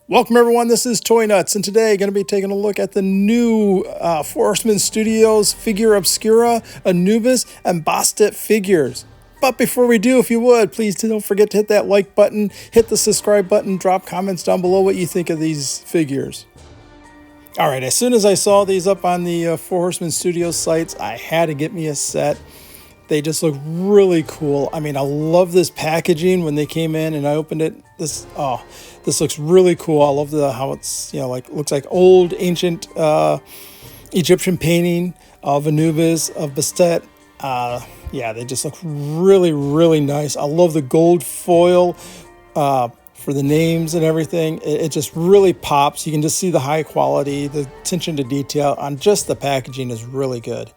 Welcome everyone, this is Toy-Nutz, and today going to be taking a look at the new Four Horsemen Studios figure Obscura, Anubis, and Bastet figures. But before we do, if you would, please don't forget to hit that like button, hit the subscribe button, drop comments down below what you think of these figures. Alright, as soon as I saw these up on the Four Horsemen Studios sites, I had to get me a set. They just look really cool. I mean, I love this packaging when they came in and I opened it. This looks really cool. I love how it's, looks like old ancient Egyptian painting of Anubis, of Bastet. Yeah, they just look really, really nice. I love the gold foil for the names and everything. It just really pops. You can just see the high quality, the attention to detail on just the packaging is really good.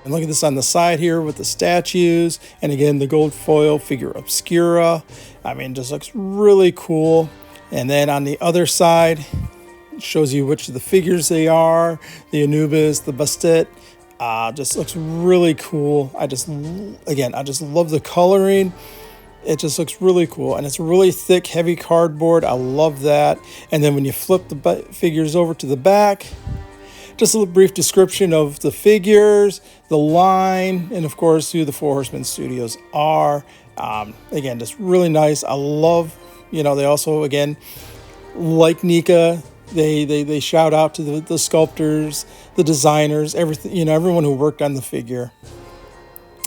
And look at this on the side here with the statues. And again, the gold foil figure Obscura. I mean, just looks really cool. And then on the other side, it shows you which of the figures they are. The Anubis, the Bastet. Just looks really cool. I just love the coloring. It just looks really cool. And it's really thick, heavy cardboard. I love that. And then when you flip the figures over to the back, just a brief description of the figures, the line, and of course who the Four Horsemen Studios are. Again, just really nice. I love, they also, again, like Nika, they shout out to the sculptors, the designers, everything, everyone who worked on the figure.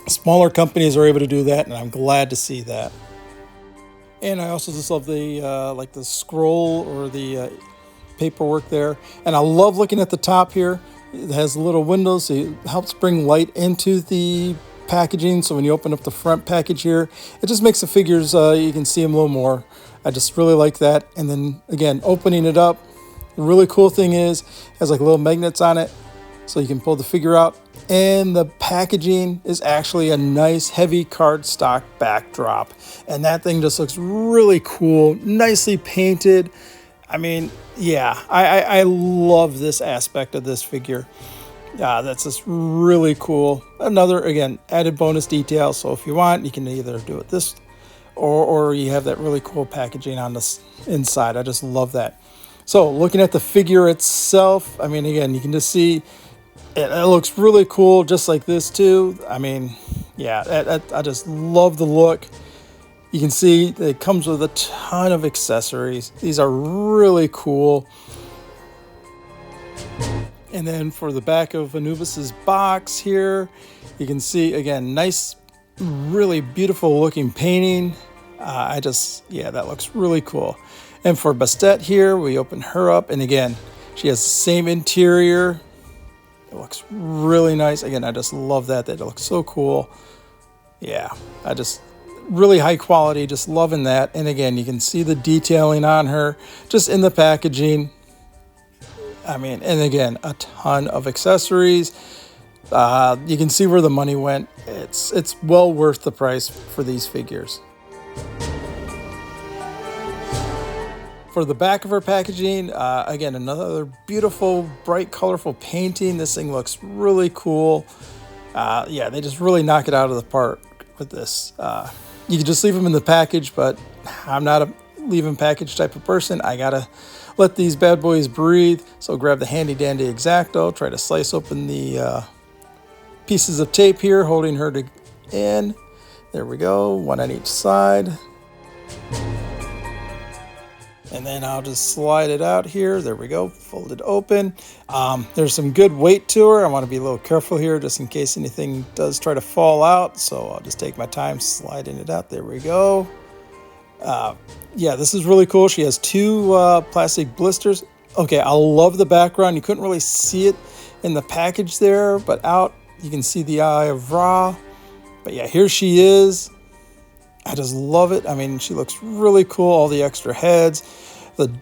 Smaller companies are able to do that, and I'm glad to see that. And I also just love the like the scroll or the paperwork there, and I love looking at the top here. It has little windows, so it helps bring light into the packaging, so when you open up the front package here, it just makes the figures, you can see them a little more. I just really like that. And then again, opening it up, the really cool thing is it has like little magnets on it, so you can pull the figure out, and the packaging is actually a nice heavy cardstock backdrop, and that thing just looks really cool, nicely painted. I mean, yeah, I love this aspect of this figure. That's just really cool. Another, again, added bonus detail. So if you want, you can either do it this, or you have that really cool packaging on the inside. I just love that. So looking at the figure itself, I mean, again, you can just see it looks really cool, just like this too. I mean, yeah, I just love the look. You can see that it comes with a ton of accessories. These are really cool. And then for the back of Anubis's box here, you can see, again, nice, really beautiful looking painting. That looks really cool. And for Bastet here, we open her up, and again, she has the same interior. It looks really nice. Again, I just love that. That looks so cool. Yeah, really high quality, just loving that. And again, you can see the detailing on her just in the packaging. I mean, and again, a ton of accessories. You can see where the money went. It's well worth the price for these figures. For the back of her packaging, again, another beautiful, bright, colorful painting. This thing looks really cool. Yeah, they just really knock it out of the park with this. You can just leave them in the package, but I'm not a leave-in package type of person. I gotta let these bad boys breathe. So grab the handy dandy X-Acto, try to slice open the pieces of tape here, holding her in. There we go, one on each side. And then I'll just slide it out here. There we go, fold it open. There's some good weight to her. I want to be a little careful here just in case anything does try to fall out. So I'll just take my time sliding it out. There we go. Yeah, this is really cool. She has two plastic blisters. Okay, I love the background. You couldn't really see it in the package there, but out you can see the Eye of Ra. But yeah, here she is. I just love it. I mean, she looks really cool. All the extra heads, the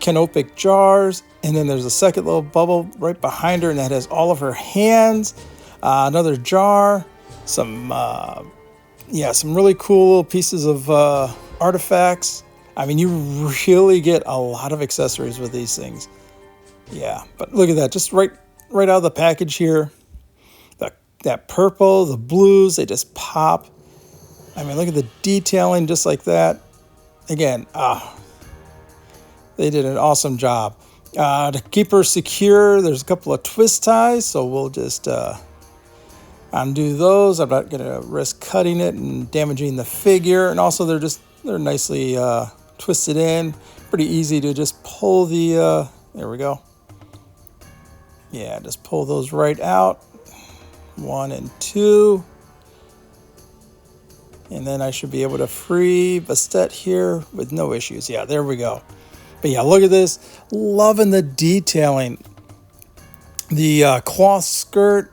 canopic jars, and then there's a second little bubble right behind her, and that has all of her hands. Another jar, some really cool little pieces of artifacts. I mean, you really get a lot of accessories with these things. Yeah, but look at that, just right out of the package here. That purple, the blues, they just pop. I mean, look at the detailing just like that. Again, They did an awesome job. To keep her secure, there's a couple of twist ties, so we'll just undo those. I'm not going to risk cutting it and damaging the figure. And also they're nicely twisted in. Pretty easy to just pull the, there we go. Yeah, just pull those right out. 1 and 2. And then I should be able to free Bastet here with no issues. Yeah, there we go. But yeah, look at this. Loving the detailing. The cloth skirt,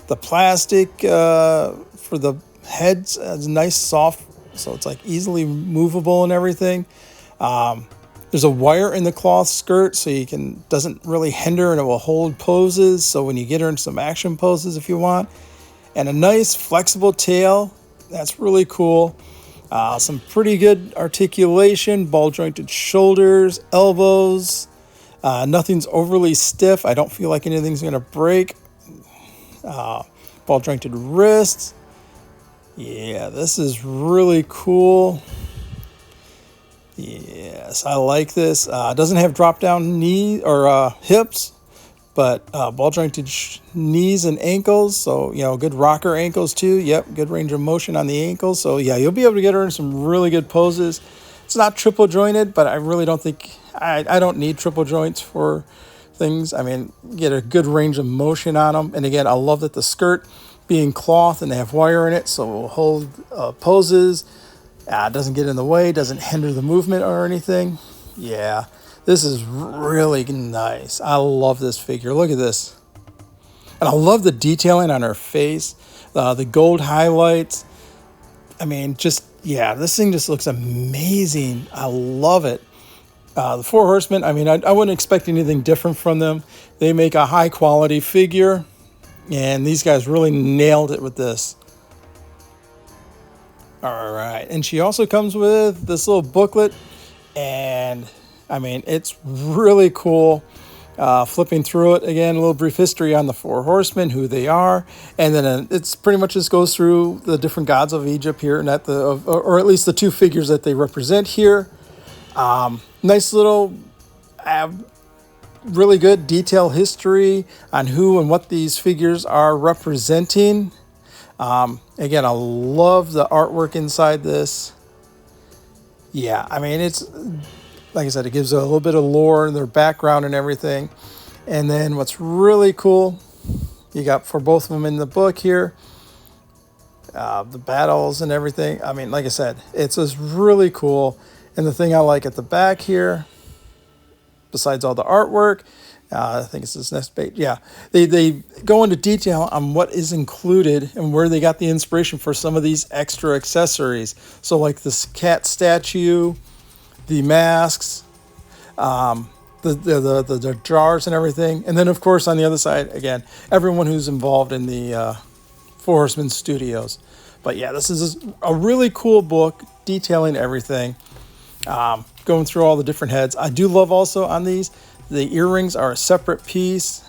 the plastic for the heads is nice, soft, so it's like easily movable and everything. There's a wire in the cloth skirt, so doesn't really hinder, and it will hold poses. So when you get her in some action poses, if you want, and a nice flexible tail, that's really cool. Some pretty good articulation, ball jointed shoulders, elbows. Nothing's overly stiff. I don't feel like anything's going to break. Ball jointed wrists. Yeah, this is really cool. Yes, I like this. It doesn't have drop down knee or hips, but ball jointed knees and ankles. So, good rocker ankles too. Yep, good range of motion on the ankles. So yeah, you'll be able to get her in some really good poses. It's not triple jointed, but I really don't think, I don't need triple joints for things. I mean, get a good range of motion on them. And again, I love that the skirt being cloth and they have wire in it, so it will hold poses. It doesn't get in the way, doesn't hinder the movement or anything. Yeah, this is really nice. I love this figure. Look at this. And I love the detailing on her face, the gold highlights. I mean, this thing just looks amazing. I love it. The Four Horsemen, I mean, I wouldn't expect anything different from them. They make a high quality figure, and these guys really nailed it with this. All right, and she also comes with this little booklet, and I mean, it's really cool. Flipping through it again, a little brief history on the Four Horsemen, who they are, and then it's pretty much just goes through the different gods of Egypt here, and or at least the 2 figures that they represent here. Nice little, really good detail history on who and what these figures are representing. Again, I love the artwork inside this. Yeah, I mean, it's, like I said, it gives a little bit of lore and their background and everything. And then what's really cool, you got for both of them in the book here, the battles and everything. I mean, like I said, it's just really cool. And the thing I like at the back here, besides all the artwork, I think it's this next page. Yeah, they go into detail on what is included and where they got the inspiration for some of these extra accessories. So like this cat statue, the masks, the jars and everything. And then, of course, on the other side, again, everyone who's involved in the Four Horsemen Studios. But yeah, this is a really cool book detailing everything, going through all the different heads. I do love also on these, the earrings are a separate piece.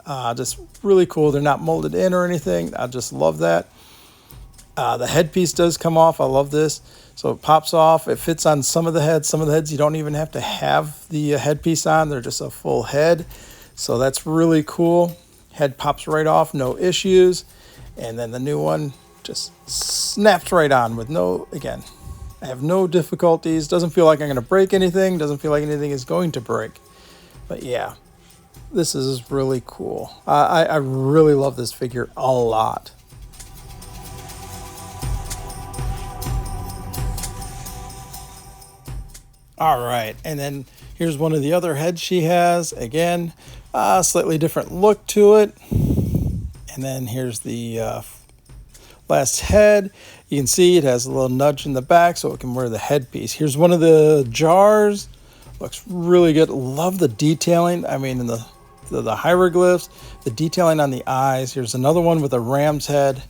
Just really cool. They're not molded in or anything. I just love that. The headpiece does come off. I love this. So it pops off. It fits on some of the heads. Some of the heads you don't even have to have the headpiece on. They're just a full head. So that's really cool. Head pops right off, no issues. And then the new one just snaps right on with again, I have no difficulties. Doesn't feel like I'm going to break anything. Doesn't feel like anything is going to break. But yeah, this is really cool. I really love this figure a lot. All right, and then here's one of the other heads she has. Again, slightly different look to it. And then here's the last head. You can see it has a little nudge in the back so it can wear the headpiece. Here's one of the jars. Looks really good. Love the detailing. I mean, in the hieroglyphs, the detailing on the eyes. Here's another one with a ram's head.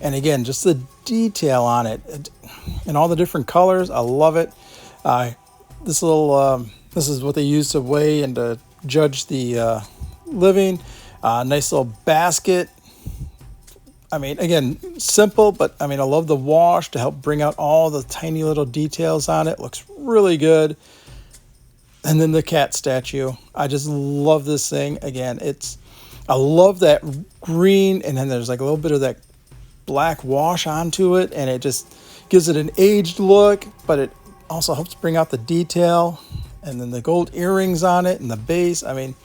And again, just the detail on it and all the different colors. I love it. This is what they use to weigh and to judge the living. Nice little basket. I mean, again, simple, but I mean, I love the wash to help bring out all the tiny little details on it. Looks really good. And then the cat statue. I just love this thing. Again, I love that green, and then there's like a little bit of that black wash onto it, and it just gives it an aged look, but it also helps bring out the detail. And then the gold earrings on it and the base. I mean,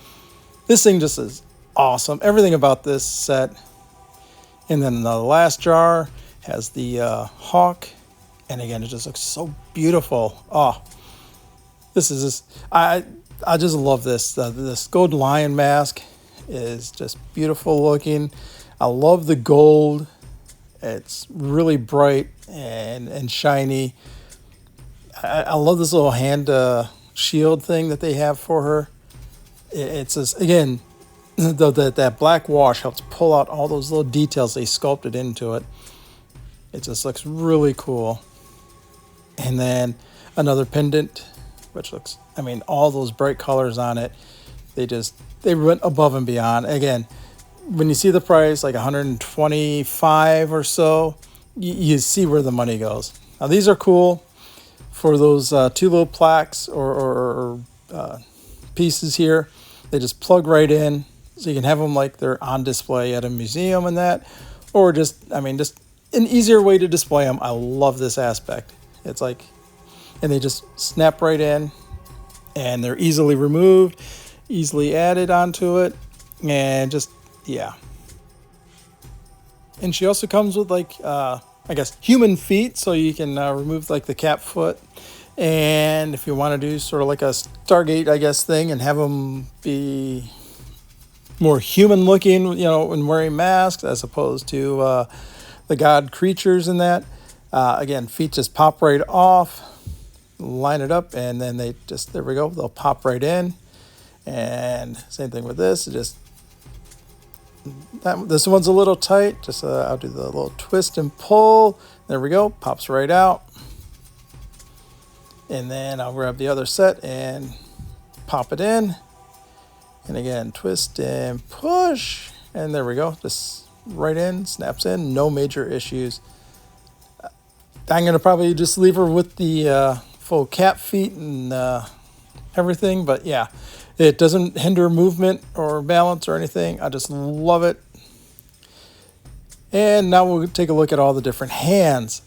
this thing just is awesome. Everything about this set. And then the last jar has the hawk, and again, it just looks so beautiful. Oh, this is just, I just love this. This gold lion mask is just beautiful looking. I love the gold. It's really bright and shiny. I love this little hand shield thing that they have for her. It's just, again, that black wash helps pull out all those little details they sculpted into it. It just looks really cool. And then another pendant, which looks, I mean, all those bright colors on it. They went above and beyond. Again, when you see the price, like 125 or so, you see where the money goes. Now these are cool for those two little plaques or pieces here. They just plug right in, so you can have them like they're on display at a museum and that, or just, I mean, just an easier way to display them. I love this aspect. It's like, and they just snap right in, and they're easily removed, easily added onto it, and just, yeah. And she also comes with like, I guess, human feet, so you can remove like the cat foot. And if you want to do sort of like a Stargate, I guess, thing and have them be more human looking, you know, when wearing masks as opposed to the god creatures and that. Again, feet just pop right off, line it up, and then they just, there we go, they'll pop right in. And same thing with this, this one's a little tight, just I'll do the little twist and pull. There we go, pops right out. And then I'll grab the other set and pop it in. And again, twist and push. And there we go, just right in, snaps in, no major issues. I'm going to probably just leave her with the full cat feet and everything. But yeah, it doesn't hinder movement or balance or anything. I just love it. And now we'll take a look at all the different hands.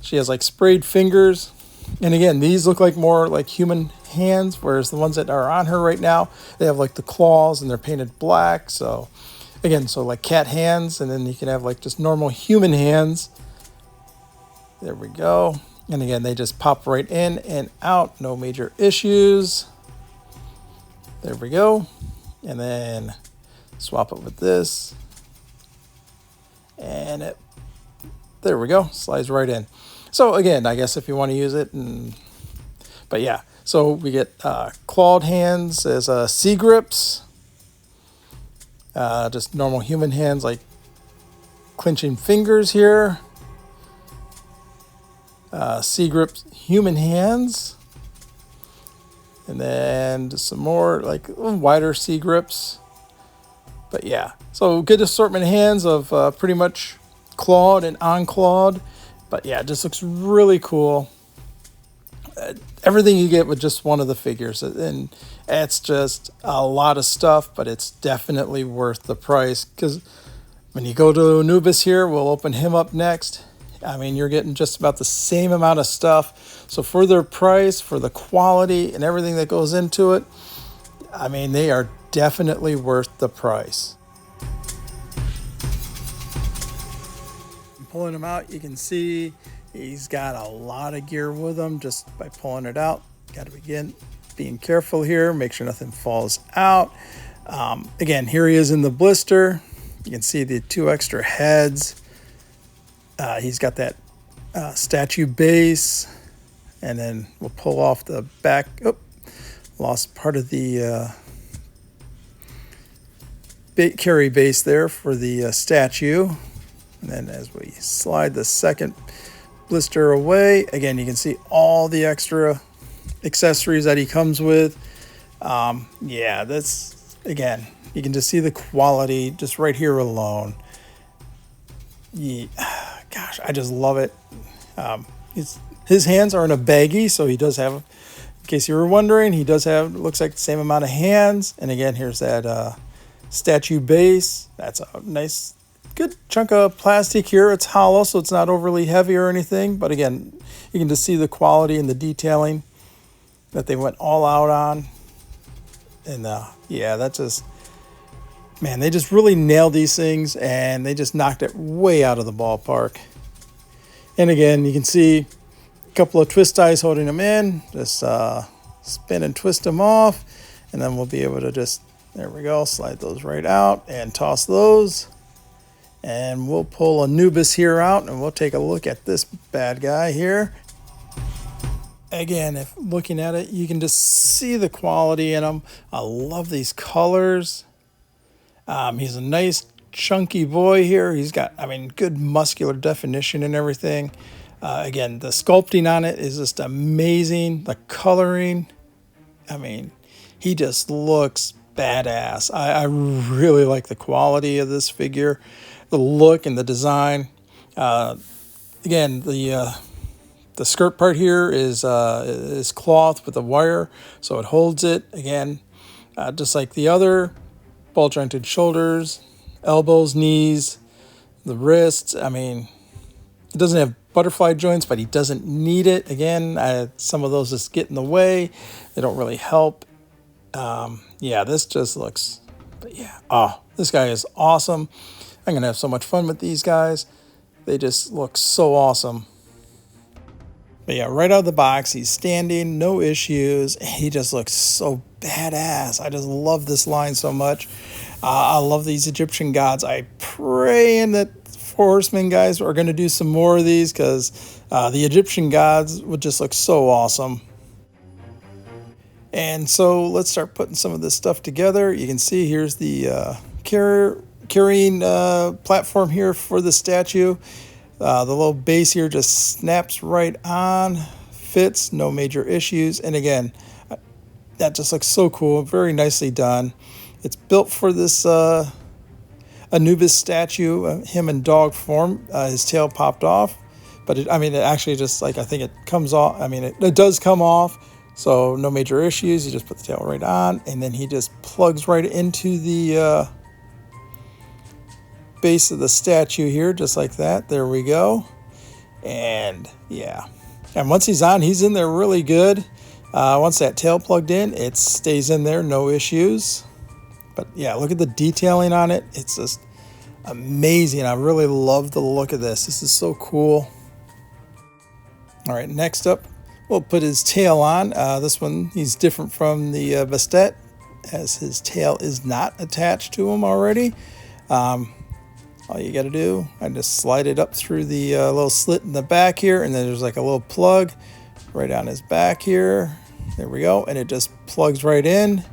She has like sprayed fingers. And again, these look like more like human hands, whereas the ones that are on her right now, they have like the claws and they're painted black. So again, so like cat hands, and then you can have like just normal human hands. There we go. And again, they just pop right in and out, no major issues. There we go. And then swap it with this. And there we go, slides right in. So again, I guess if you want to use it, but yeah, so we get clawed hands as C grips, just normal human hands like clenching fingers here, C grips human hands, and then some more like wider C grips. But yeah, so good assortment of hands of pretty much clawed and unclawed. But yeah, it just looks really cool. Everything you get with just one of the figures. And it's just a lot of stuff, but it's definitely worth the price. Because when you go to Anubis here, we'll open him up next. I mean, you're getting just about the same amount of stuff. So for their price, for the quality and everything that goes into it, I mean, they are definitely worth the price. Pulling him out, you can see he's got a lot of gear with him just by pulling it out. Got to begin being careful here, make sure nothing falls out. Again, here he is in the blister. You can see the two extra heads. He's got that statue base, and then we'll pull off the back. Oh, lost part of the carry base there for the statue. And then as we slide the second blister away, again, you can see all the extra accessories that he comes with. Yeah, that's, again, you can just see the quality just right here alone. Yeah, gosh, I just love it. His hands are in a baggie, so he does have case you were wondering, he does have, looks like the same amount of hands. And again, here's that statue base. That's a nice, good chunk of plastic here. It's hollow, so it's not overly heavy or anything. But again, you can just see the quality and the detailing that they went all out on. And yeah, that's just, man, they just really nailed these things, and they just knocked it way out of the ballpark. And again, you can see a couple of twist ties holding them in. Just spin and twist them off, and then we'll be able to just, there we go, slide those right out and toss those. And we'll pull Anubis here out, and we'll take a look at this bad guy here. Again, if looking at it, you can just see the quality in him. I love these colors. He's a nice chunky boy here. He's got, I mean, good muscular definition and everything. Again, the sculpting on it is just amazing. The coloring, I mean, he just looks badass. I really like the quality of this figure, the look and the design. Again, the skirt part here is cloth with a wire, so it holds it. Again, just like the other, ball jointed shoulders, elbows, knees, the wrists. I mean, it doesn't have butterfly joints, but he doesn't need it. Again, some of those just get in the way. They don't really help. Yeah, this just looks, but yeah, oh, this guy is awesome. I'm going to have so much fun with these guys. They just look so awesome. But yeah, right out of the box, he's standing, no issues. He just looks so badass. I just love this line so much. I love these Egyptian gods. I pray that Four Horsemen guys are going to do some more of these, because the Egyptian gods would just look so awesome. And so let's start putting some of this stuff together. You can see here's the carrying platform here for the statue. The little base here just snaps right on, fits, no major issues. And again, that just looks so cool, very nicely done. It's built for this Anubis statue, him in dog form. His tail popped off, but it actually just, like, I think it comes off. I mean, it does come off, so no major issues. You just put the tail right on, and then he just plugs right into the base of the statue here, just like that. There we go. And yeah, and once he's on, he's in there really good. Once that tail plugged in, it stays in there, no issues. But yeah, look at the detailing on it. It's just amazing. I really love the look of this. This is so cool. All right, next up, we'll put his tail on. This one, he's different from the Bastet, as his tail is not attached to him already. All you got to do, I just slide it up through the little slit in the back here, and then there's like a little plug right on his back here. There we go, and it just plugs right in.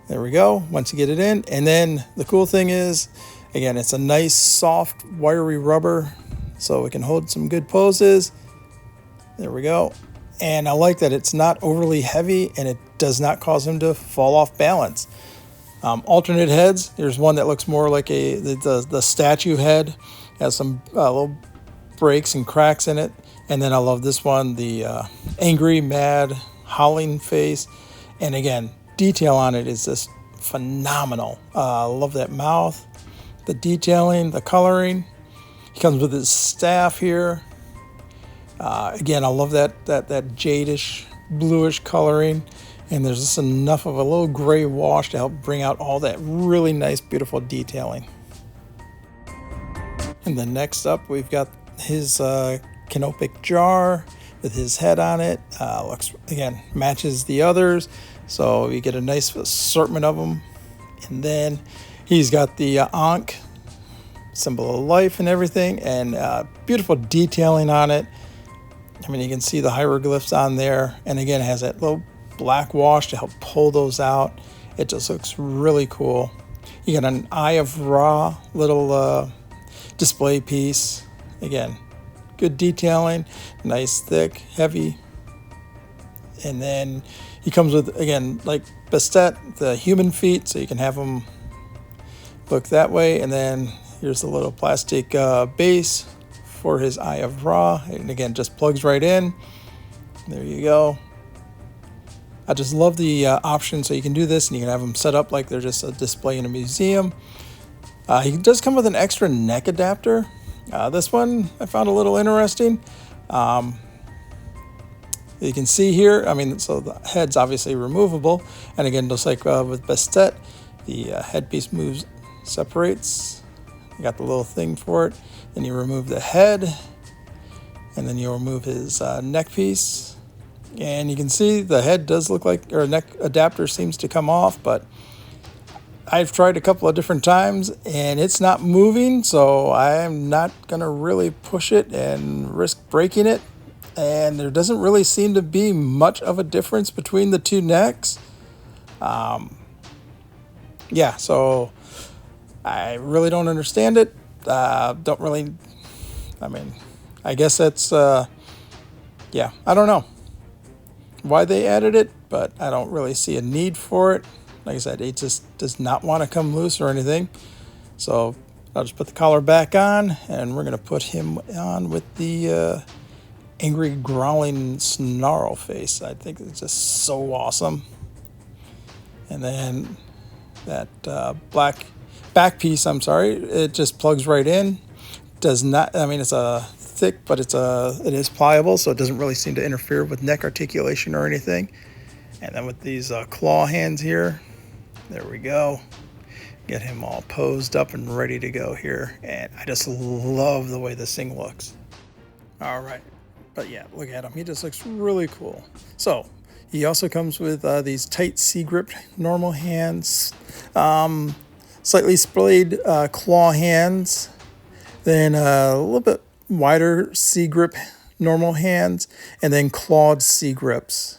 There we go, once you get it in. And then the cool thing is, again, it's a nice, soft, wiry rubber, so it can hold some good poses. There we go. And I like that it's not overly heavy, and it does not cause him to fall off balance. Alternate heads. There's one that looks more like the statue head. Has some little breaks and cracks in it. And then I love this one, the angry, mad, howling face. And again, detail on it is just phenomenal. I love that mouth, the detailing, the coloring. He comes with his staff here. Again, I love that jadish, bluish coloring. And there's just enough of a little gray wash to help bring out all that really nice, beautiful detailing. And then next up, we've got his canopic jar with his head on it. Looks, again, matches the others. So you get a nice assortment of them. And then he's got the Ankh, symbol of life and everything, and beautiful detailing on it. I mean, you can see the hieroglyphs on there. And again, it has that little black wash to help pull those out. It just looks really cool. You got an Eye of Ra little display piece. Again, good detailing, nice, thick, heavy. And then he comes with, again, like Bastet, the human feet, so you can have them look that way. And then here's the little plastic base for his Eye of Ra. And again, just plugs right in. There you go. I just love the option, so you can do this and you can have them set up like they're just a display in a museum. He does come with an extra neck adapter. This one I found a little interesting. You can see here, I mean, so the head's obviously removable. And again, just like with Bastet, the headpiece moves, separates. You got the little thing for it. Then you remove the head, and then you remove his neck piece. And you can see the head does look like, or neck adapter seems to come off, but I've tried a couple of different times and it's not moving, so I'm not gonna really push it and risk breaking it. And there doesn't really seem to be much of a difference between the two necks. Yeah, so I really don't understand it. Don't really, I mean, I guess that's, yeah, I don't know why they added it, but I don't really see a need for it. Like I said, it just does not want to come loose or anything. So I'll just put the collar back on, and we're going to put him on with the angry growling snarl face. I think it's just so awesome. And then that black back piece, I'm sorry, it just plugs right in. Does not, I mean, it's a thick, but it is pliable, so it doesn't really seem to interfere with neck articulation or anything. And then with these claw hands here, there we go. Get him all posed up and ready to go here. And I just love the way this thing looks. All right, but yeah, look at him. He just looks really cool. So he also comes with these tight C-grip normal hands, slightly splayed claw hands, then a little bit wider C-grip normal hands, and then clawed C-grips.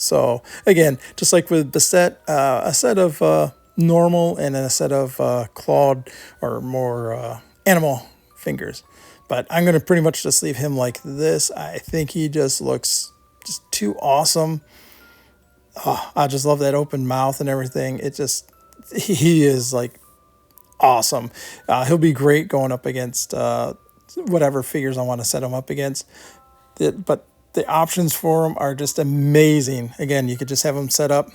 So again, just like with Bastet, a set of normal and then a set of clawed or more animal fingers. But I'm going to pretty much just leave him like this. I think he just looks just too awesome. Oh, I just love that open mouth and everything. He is like awesome. He'll be great going up against whatever figures I want to set him up against. But the options for them are just amazing. Again, you could just have them set up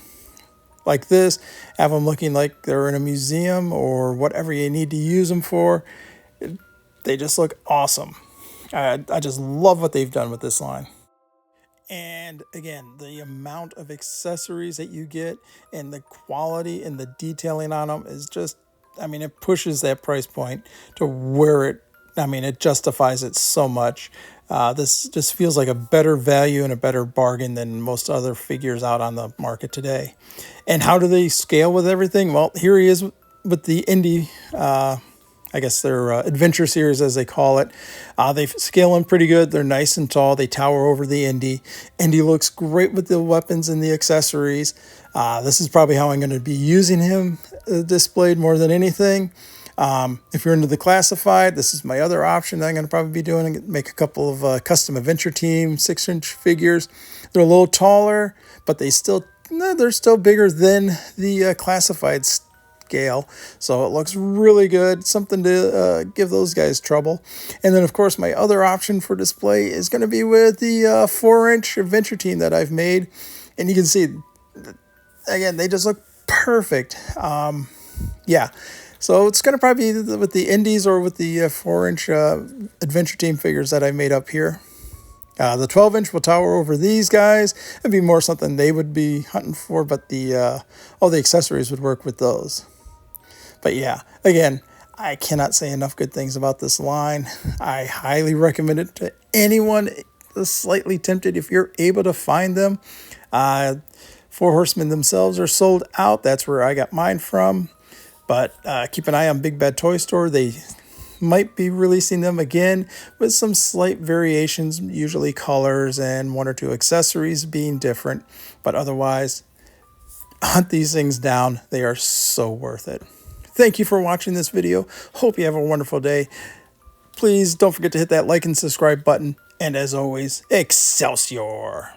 like this, have them looking like they're in a museum or whatever you need to use them for. They just look awesome. I just love what they've done with this line. And again, the amount of accessories that you get and the quality and the detailing on them is just, I mean, it pushes that price point to where it justifies it so much. This just feels like a better value and a better bargain than most other figures out on the market today. And how do they scale with everything? Well, here he is with the Indie, I guess their adventure series, as they call it. They scale them pretty good. They're nice and tall. They tower over the Indie. Indie looks great with the weapons and the accessories. This is probably how I'm going to be using him displayed more than anything. If you're into the classified, this is my other option that I'm going to probably be doing. Make a couple of custom adventure team 6-inch figures. They're a little taller, but they're still bigger than the classified scale. So it looks really good. Something to give those guys trouble. And then, of course, my other option for display is going to be with the 4-inch adventure team that I've made. And you can see, again, they just look perfect. Yeah. So it's going to probably be with the Indies or with the 4-inch adventure team figures that I made up here. The 12-inch will tower over these guys. It'd be more something they would be hunting for, but all the accessories would work with those. But yeah, again, I cannot say enough good things about this line. I highly recommend it to anyone slightly tempted if you're able to find them. Four Horsemen themselves are sold out. That's where I got mine from. But keep an eye on Big Bad Toy Store. They might be releasing them again with some slight variations, usually colors and 1 or 2 accessories being different. But otherwise, hunt these things down. They are so worth it. Thank you for watching this video. Hope you have a wonderful day. Please don't forget to hit that like and subscribe button. And as always, Excelsior!